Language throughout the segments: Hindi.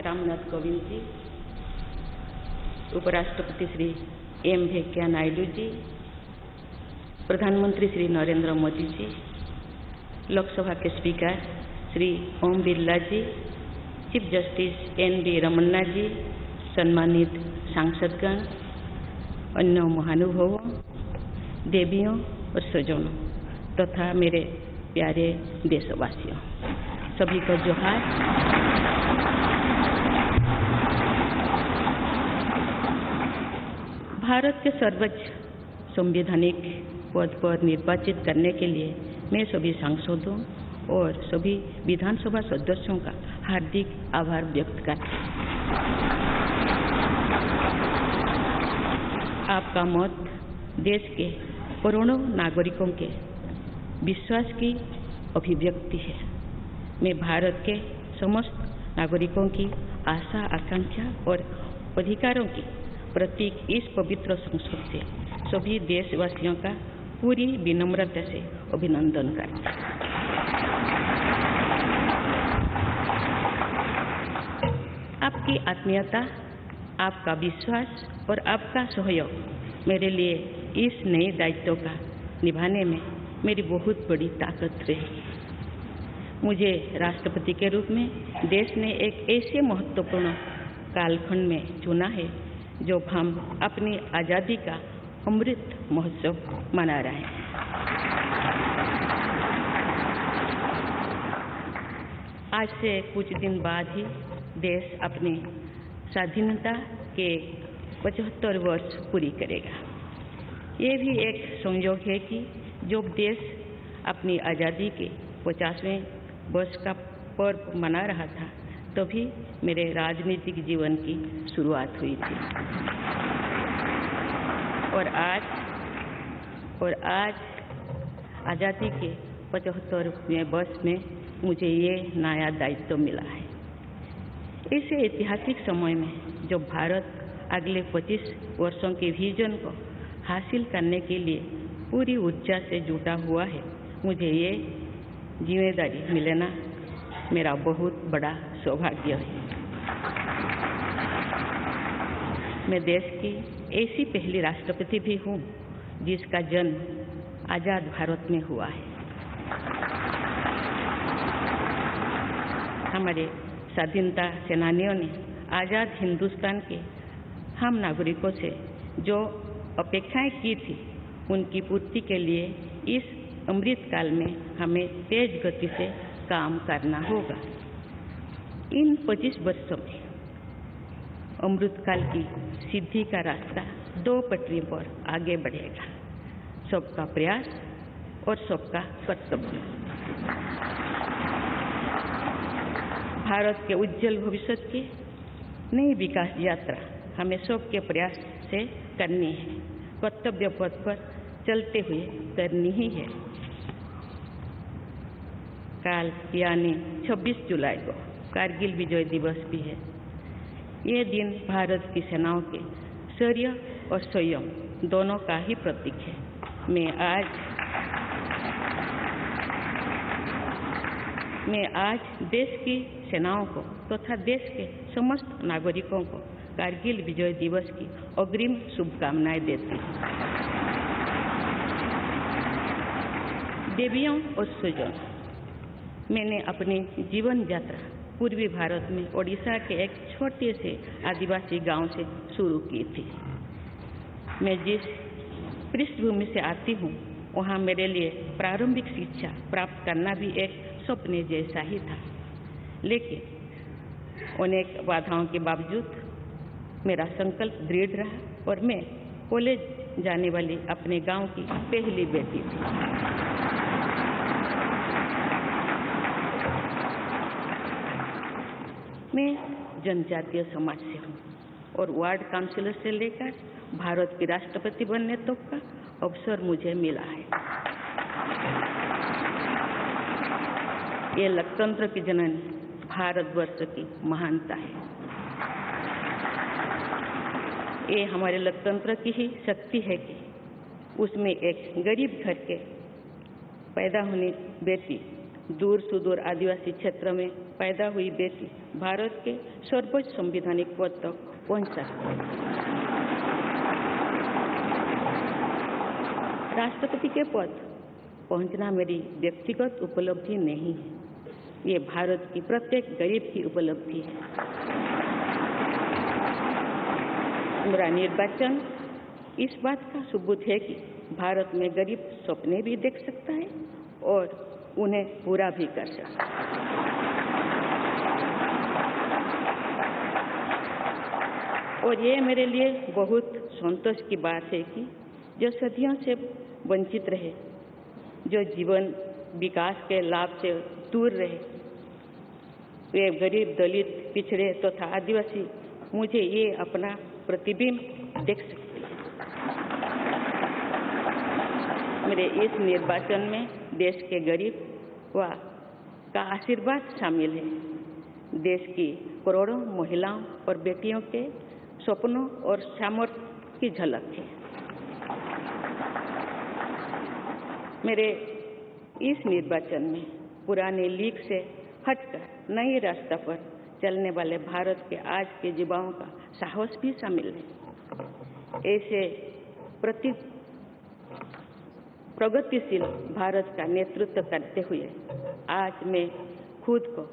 रामनाथ कोविंद जी, उपराष्ट्रपति श्री एम वेंकैया नायडू जी, प्रधानमंत्री श्री नरेंद्र मोदी जी, लोकसभा के स्पीकर श्री ओम बिरला जी, चीफ जस्टिस एन.वी. रमन्ना जी, सम्मानित सांसदगण, अन्य महानुभावों, देवियों और स्वजनों तथा मेरे प्यारे देशवासियों, सभी को जोहार। भारत के सर्वोच्च संवैधानिक पद पर निर्वाचित करने के लिए मैं सभी सांसदों और सभी विधानसभा सदस्यों का हार्दिक आभार व्यक्त करती हूँ। आपका मत देश के करोड़ों नागरिकों के विश्वास की अभिव्यक्ति है। मैं भारत के समस्त नागरिकों की आशा, आकांक्षा और अधिकारों की प्रतीक इस पवित्र संसद से सभी देशवासियों का पूरी विनम्रता से अभिनंदन करता हूँ। आपकी आत्मीयता, आपका विश्वास और आपका सहयोग मेरे लिए इस नए दायित्व का निभाने में मेरी बहुत बड़ी ताकत रही। मुझे राष्ट्रपति के रूप में देश ने एक ऐसे महत्वपूर्ण कालखंड में चुना है जब हम अपनी आज़ादी का अमृत महोत्सव मना रहे हैं। आज से कुछ दिन बाद ही देश अपनी स्वाधीनता के 75 वर्ष पूरी करेगा। ये भी एक संयोग है कि जब देश अपनी आज़ादी के 50वें वर्ष का पर्व मना रहा था तभी मेरे राजनीतिक जीवन की शुरुआत हुई थी। और आज आज़ादी के 75वें वर्ष में मुझे ये नया दायित्व मिला है। ऐसे ऐतिहासिक समय में जब भारत अगले 25 वर्षों के विजन को हासिल करने के लिए पूरी ऊर्जा से जुटा हुआ है, मुझे ये जिम्मेदारी मिलना मेरा बहुत बड़ा सौभाग्य है। मैं देश की ऐसी पहली राष्ट्रपति भी हूँ जिसका जन्म आज़ाद भारत में हुआ है। हमारे स्वाधीनता सेनानियों ने आज़ाद हिंदुस्तान के हम नागरिकों से जो अपेक्षाएं की थी उनकी पूर्ति के लिए इस अमृतकाल में हमें तेज गति से काम करना होगा। इन 25 वर्षों में अमृतकाल की सिद्धि का रास्ता 2 पटरी पर आगे बढ़ेगा, सबका प्रयास और सबका कर्तव्य। भारत के उज्जवल भविष्य की नई विकास यात्रा हमें सबके प्रयास से करनी है, कर्तव्य पथ पर चलते हुए करनी ही है। कल यानी 26 जुलाई को कारगिल विजय दिवस भी है। ये दिन भारत की सेनाओं के शौर्य और संयम दोनों का ही प्रतीक है। मैं आज देश की सेनाओं को तथा देश के समस्त नागरिकों को कारगिल विजय दिवस की अग्रिम शुभकामनाएं देती हूँ। देवियों और स्वजनों, मैंने अपनी जीवन यात्रा पूर्वी भारत में ओडिशा के एक छोटे से आदिवासी गांव से शुरू की थी। मैं जिस पृष्ठभूमि से आती हूँ वहाँ मेरे लिए प्रारंभिक शिक्षा प्राप्त करना भी एक सपने जैसा ही था, लेकिन अनेक बाधाओं के बावजूद मेरा संकल्प दृढ़ रहा और मैं कॉलेज जाने वाली अपने गांव की पहली बेटी थी। मैं जनजातीय समाज से हूँ और वार्ड काउंसिलर से लेकर भारत की राष्ट्रपति बनने तक का अवसर मुझे मिला है। ये लोकतंत्र की जननी भारतवर्ष की महानता है। ये हमारे लोकतंत्र की ही शक्ति है कि उसमें एक गरीब घर के पैदा होने बेटी दूर सुदूर आदिवासी क्षेत्र में पैदा हुई बेटी भारत के सर्वोच्च संवैधानिक पद तक पहुंच सकती है। राष्ट्रपति के पद पहुंचना मेरी व्यक्तिगत उपलब्धि नहीं है, ये भारत की प्रत्येक गरीब की उपलब्धि है। मेरा निर्वाचन इस बात का सबूत है कि भारत में गरीब सपने भी देख सकता है और उन्हें पूरा भी कर सकता है। और ये मेरे लिए बहुत संतोष की बात है कि जो सदियों से वंचित रहे, जो जीवन विकास के लाभ से दूर रहे, वे गरीब, दलित, पिछड़े तथा आदिवासी मुझे ये अपना प्रतिबिंब देख सकते हैं। मेरे इस निर्वाचन में देश के गरीब का आशीर्वाद शामिल है। देश की करोड़ों महिलाओं और बेटियों के सपनों और सामर्थ्य की झलक है। मेरे इस निर्वाचन में पुराने लीग से हटकर नई रास्ता पर चलने वाले भारत के आज के युवाओं का साहस भी शामिल है। ऐसे प्रगतिशील भारत का नेतृत्व करते हुए आज मैं खुद को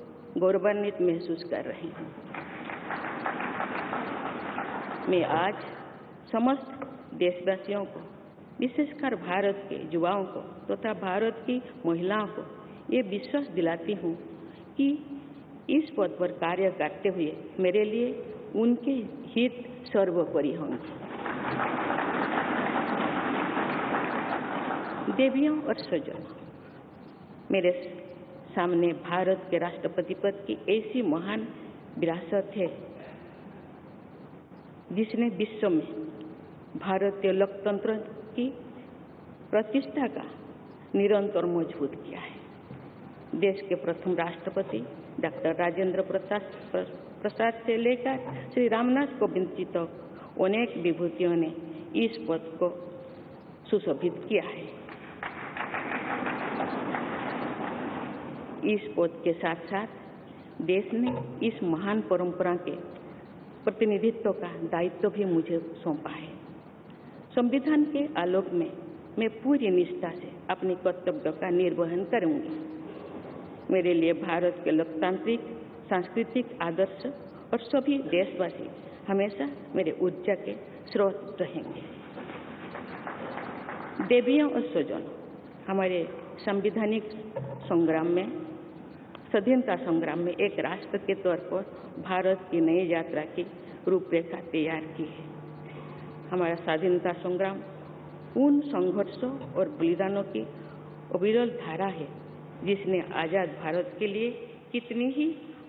गौरवान्वित महसूस कर रही हूँ। मैं आज समस्त देशवासियों को, विशेषकर भारत के युवाओं को तथा भारत की महिलाओं को ये विश्वास दिलाती हूँ कि इस पद पर कार्य करते हुए मेरे लिए उनके हित सर्वोपरि होंगे। देवियों और स्वजनों, मेरे सामने भारत के राष्ट्रपति पद की ऐसी महान विरासत है जिसने विश्व में भारतीय लोकतंत्र की प्रतिष्ठा का निरंतर मजबूत किया है। देश के प्रथम राष्ट्रपति डॉक्टर राजेंद्र प्रसाद से लेकर श्री रामनाथ कोविंद जी तक अनेक विभूतियों ने इस पद को सुशोभित किया है। इस पद के साथ साथ देश ने इस महान परंपरा के प्रतिनिधित्व का दायित्व भी मुझे सौंपा है। संविधान के आलोक में मैं पूरी निष्ठा से अपने कर्तव्यों का निर्वहन करूंगी। मेरे लिए भारत के लोकतांत्रिक सांस्कृतिक आदर्श और सभी देशवासी हमेशा मेरे ऊर्जा के स्रोत रहेंगे। देवियों और स्वजनों, हमारे संवैधानिक संग्राम में, स्वाधीनता संग्राम में एक राष्ट्र के तौर पर भारत की नई यात्रा की रूपरेखा तैयार की है। हमारा स्वाधीनता संग्राम उन संघर्षों और बलिदानों की अविरल धारा है जिसने आजाद भारत के लिए कितनी ही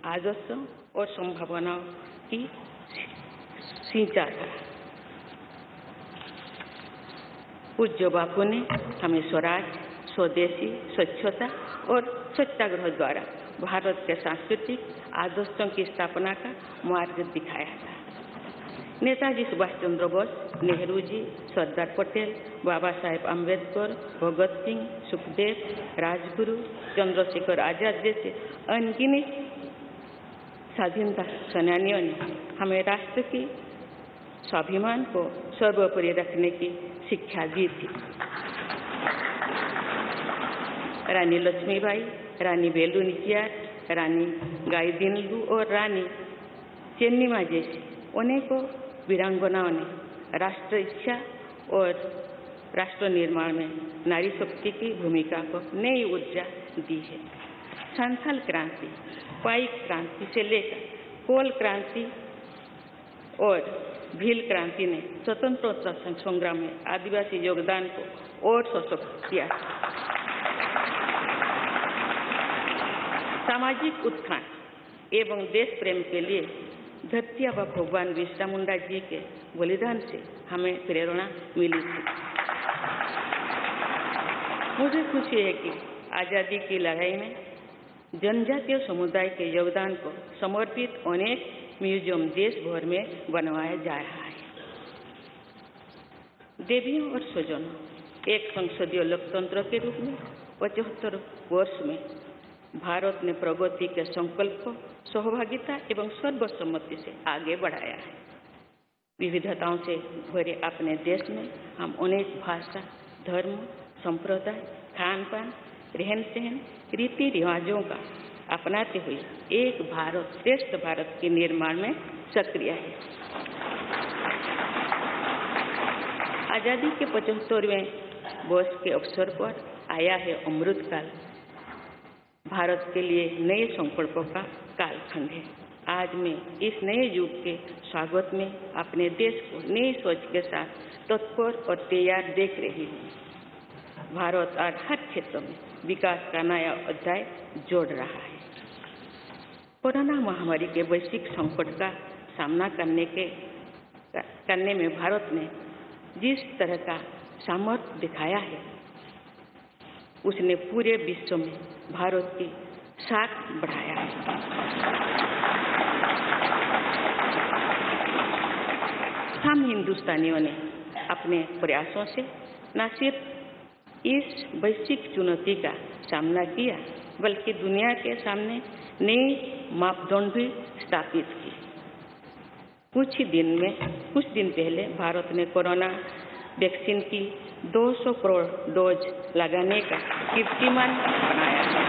आदर्शों और संभावनाओं की सिंचा था। पूज्य बापू ने हमें स्वराज, स्वदेशी, स्वच्छता और सत्याग्रह द्वारा भारत के सांस्कृतिक आदर्शों की स्थापना का मार्ग दिखाया था। नेताजी सुभाष चंद्र बोस, नेहरू जी, सरदार पटेल, बाबा साहेब अम्बेडकर, भगत सिंह, सुखदेव, राजगुरु, चंद्रशेखर आजाद जैसे अनगिनत स्वाधीनता सेनानियों ने हमें राष्ट्र की स्वाभिमान को सर्वोपरि रखने की शिक्षा दी थी। रानी लक्ष्मीबाई, रानी वेलु नाचियार, रानी गाईदिन्यू और रानी चेन्निमा जैसी अनेकों वीरांगनाओं ने राष्ट्र इच्छा और राष्ट्र निर्माण में नारी शक्ति की भूमिका को नई ऊर्जा दी है। संथाल क्रांति, पाइक क्रांति से लेकर कोल क्रांति और भील क्रांति ने स्वतंत्रता संग्राम में आदिवासी योगदान को और सशक्त किया। सामाजिक उत्थान एवं देश प्रेम के लिए धरती आबा भगवान बिरसा मुंडा जी के बलिदान से हमें प्रेरणा मिली थी। मुझे खुशी है कि आज़ादी की लड़ाई में जनजातीय समुदाय के योगदान को समर्पित अनेक म्यूजियम देश भर में बनवाया जा रहा है। देवियों और स्वजनों, एक संसदीय लोकतंत्र के रूप में 75 वर्ष में भारत ने प्रगति के संकल्प को सहभागिता एवं सर्वसम्मति से आगे बढ़ाया है। विविधताओं से भरे अपने देश में हम अनेक भाषा, धर्म, संप्रदाय, खान पान, रहन सहन, रीति रिवाजों का अपनाते हुए एक भारत श्रेष्ठ भारत के निर्माण में सक्रिय है। आजादी के 75वें वर्ष के अवसर पर आया है अमृतकाल। भारत के लिए नए संकल्पों का कालखंड है। आज मैं इस नए युग के स्वागत में अपने देश को नई सोच के साथ तत्पर और तैयार देख रही हूँ। भारत आज हर क्षेत्र में विकास का नया अध्याय जोड़ रहा है। कोरोना महामारी के वैश्विक संकट का सामना करने में भारत ने जिस तरह का सामर्थ्य दिखाया है, उसने पूरे विश्व में भारत की साख बढ़ाया है। हम हिंदुस्तानियों ने अपने प्रयासों से न सिर्फ इस वैश्विक चुनौती का सामना किया, बल्कि दुनिया के सामने नए मापदंड भी स्थापित किए। कुछ दिन पहले भारत ने कोरोना वैक्सीन की 200 करोड़ डोज लगाने का कीर्तिमान बनाया है।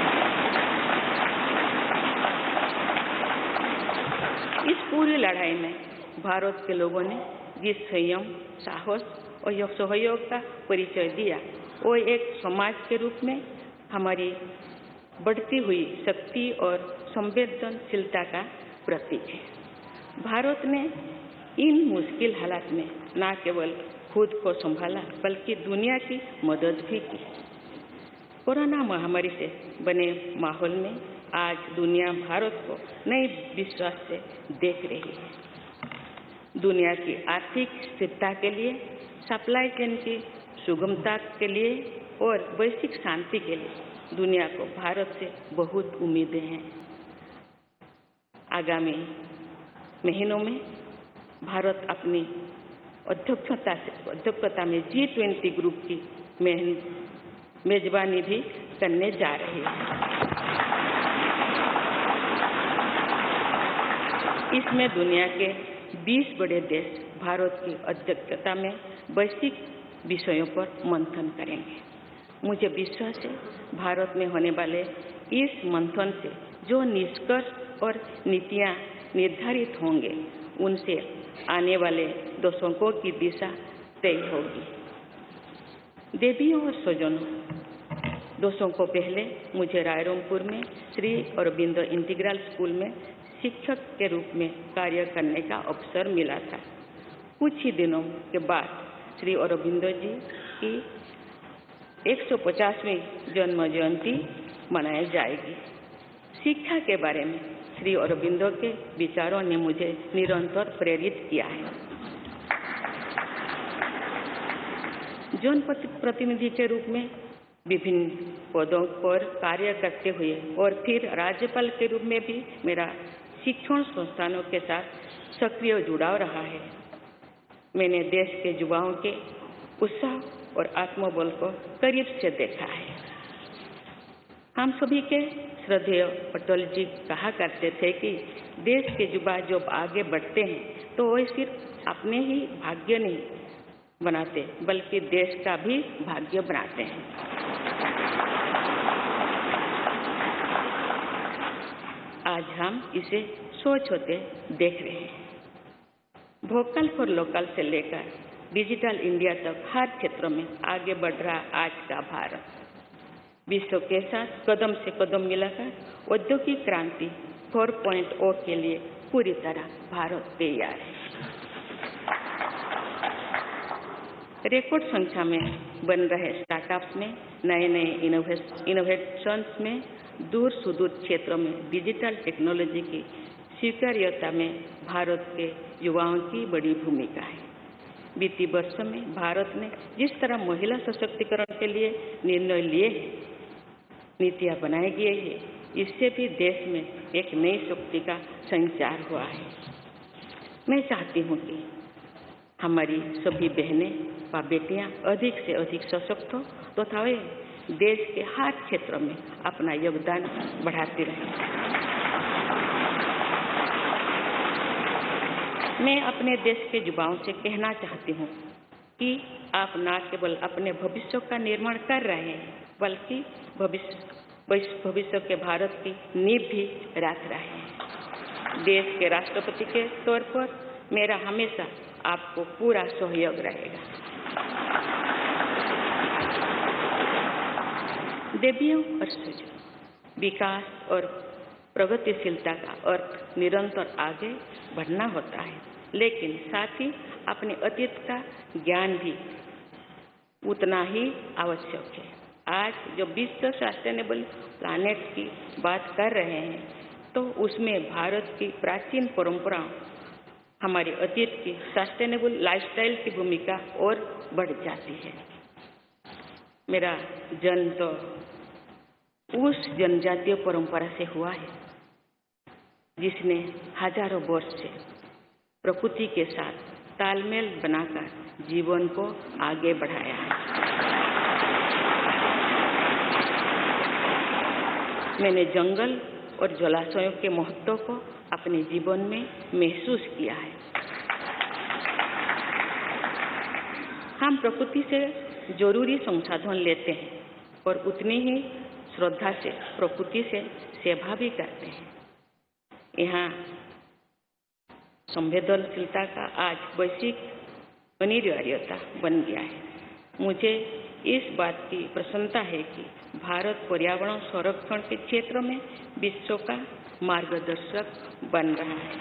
इस पूरी लड़ाई में भारत के लोगों ने जिस संयम, साहस और सहयोग का परिचय दिया, वो एक समाज के रूप में हमारी बढ़ती हुई शक्ति और संवेदनशीलता का प्रतीक है। भारत ने इन मुश्किल हालात में न केवल खुद को संभाला, बल्कि दुनिया की मदद भी की। कोरोना महामारी से बने माहौल में आज दुनिया भारत को नए विश्वास से देख रही है। दुनिया की आर्थिक स्थिरता के लिए, सप्लाई चेन की सुगमता के लिए और वैश्विक शांति के लिए दुनिया को भारत से बहुत उम्मीदें हैं। आगामी महीनों में भारत अपनी अध्यक्षता में G20 ग्रुप की मेजबानी भी करने जा रही है। इसमें दुनिया के 20 बड़े देश भारत की अध्यक्षता में वैश्विक विषयों पर मंथन करेंगे। मुझे विश्वास है भारत में होने वाले इस मंथन से जो निष्कर्ष और नीतियां निर्धारित होंगे, उनसे आने वाले दशकों की दिशा तय होगी। देवियों और स्वजनों, दशकों पहले मुझे रायरंगपुर में श्री अरबिंदो इंटीग्रल स्कूल में शिक्षक के रूप में कार्य करने का अवसर मिला था। कुछ ही दिनों के बाद श्री अरबिंदो जी की 150वीं जन्म जयंती मनाई जाएगी। शिक्षा के बारे में श्री अरबिंदो के विचारों ने मुझे निरंतर प्रेरित किया है। जन प्रतिनिधि के रूप में विभिन्न पदों पर कार्य करते हुए और फिर राज्यपाल के रूप में भी मेरा शिक्षण संस्थानों के साथ सक्रिय जुड़ाव रहा है। मैंने देश के युवाओं के उत्साह और आत्मबल को करीब से देखा है। हम सभी के श्रद्धेय अटल जी कहा करते थे कि देश के युवा जब आगे बढ़ते हैं तो वे सिर्फ अपने ही भाग्य नहीं बनाते, बल्कि देश का भी भाग्य बनाते हैं। आज हम इसे सोच होते देख रहे हैं। वोकल फॉर लोकल से लेकर डिजिटल इंडिया तक हर क्षेत्र में आगे बढ़ रहा आज का भारत विश्व के साथ कदम से कदम मिलाकर औद्योगिक क्रांति 4.0 के लिए पूरी तरह भारत तैयार है। रिकॉर्ड संख्या में बन रहे स्टार्टअप्स में नए इनोवेशंस में दूर सुदूर क्षेत्रों में डिजिटल टेक्नोलॉजी की स्वीकार्यता में भारत के युवाओं की बड़ी भूमिका है। बीते वर्षों में भारत ने जिस तरह महिला सशक्तिकरण के लिए निर्णय लिए हैं, नीतियां बनाई गई है, इससे भी देश में एक नई शक्ति का संचार हुआ है। मैं चाहती हूँ कि हमारी सभी बहनें व बेटियां अधिक से अधिक सशक्त हो तथा वे देश के हर क्षेत्र में अपना योगदान बढ़ाते रहें। मैं अपने देश के युवाओं से कहना चाहती हूँ कि आप न केवल अपने भविष्य का निर्माण कर रहे हैं, बल्कि भविष्य के भारत की नींव भी रख रहे हैं। देश के राष्ट्रपति के तौर पर मेरा हमेशा आपको पूरा सहयोग रहेगा। देवियों और सज्जनों, विकास और प्रगतिशीलता का अर्थ निरंतर आगे बढ़ना होता है, लेकिन साथ ही अपने अतीत का ज्ञान भी उतना ही आवश्यक है। आज जो विश्व सस्टेनेबल प्लैनेट की बात कर रहे हैं, तो उसमें भारत की प्राचीन परंपराओं, हमारे अतीत की सस्टेनेबल लाइफस्टाइल की भूमिका और बढ़ जाती है। मेरा जन्म तो उस जनजातीय परंपरा से हुआ है जिसने हजारों वर्ष से प्रकृति के साथ तालमेल बनाकर जीवन को आगे बढ़ाया है। मैंने जंगल और जलाशयों के महत्व को अपने जीवन में महसूस किया है। हम प्रकृति से जरूरी संसाधन लेते हैं और उतनी ही श्रद्धा से प्रकृति से सेवा भी करते हैं। यहाँ संवेदनशीलता का आज वैश्विक अनिवार्यता बन गया है। मुझे इस बात की प्रसन्नता है कि भारत पर्यावरण संरक्षण के क्षेत्र में विश्व का मार्गदर्शक बन रहा है।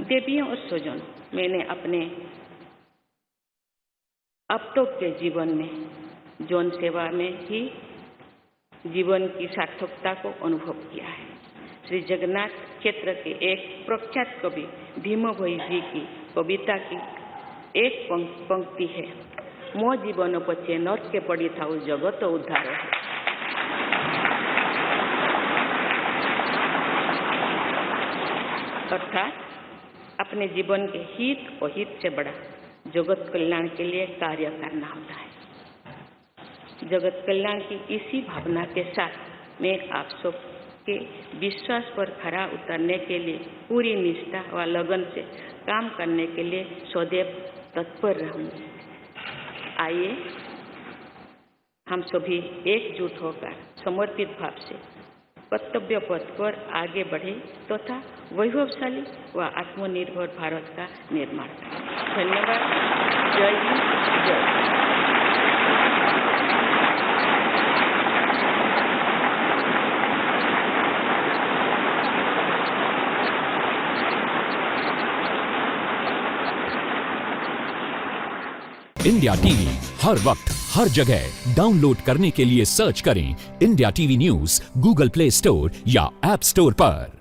देवियों और स्वजनों, मैंने अपने अब तक के जीवन में जौन सेवा में ही जीवन की सार्थकता को अनुभव किया है। श्री जगन्नाथ क्षेत्र के एक प्रख्यात कवि भीम भोई जी की कविता की एक पंक्ति है, मो जीवन पछे नरके पड़ी थाउ जगत उद्धार। अर्थात अपने जीवन के हित और हित से बड़ा जगत कल्याण के लिए कार्य करना होता है। जगत कल्याण की इसी भावना के साथ मैं आप सबके विश्वास पर खरा उतरने के लिए पूरी निष्ठा व लगन से काम करने के लिए सदैव तत्पर रहूंगी। आइए हम सभी एकजुट होकर समर्पित भाव से कर्तव्य पथ पर आगे बढ़े तथा वैभवशाली व आत्मनिर्भर भारत का निर्माण करें। धन्यवाद। जय हिंद, जय। इंडिया टीवी हर वक्त हर जगह डाउनलोड करने के लिए सर्च करें India TV news Google play store या ऐप स्टोर पर।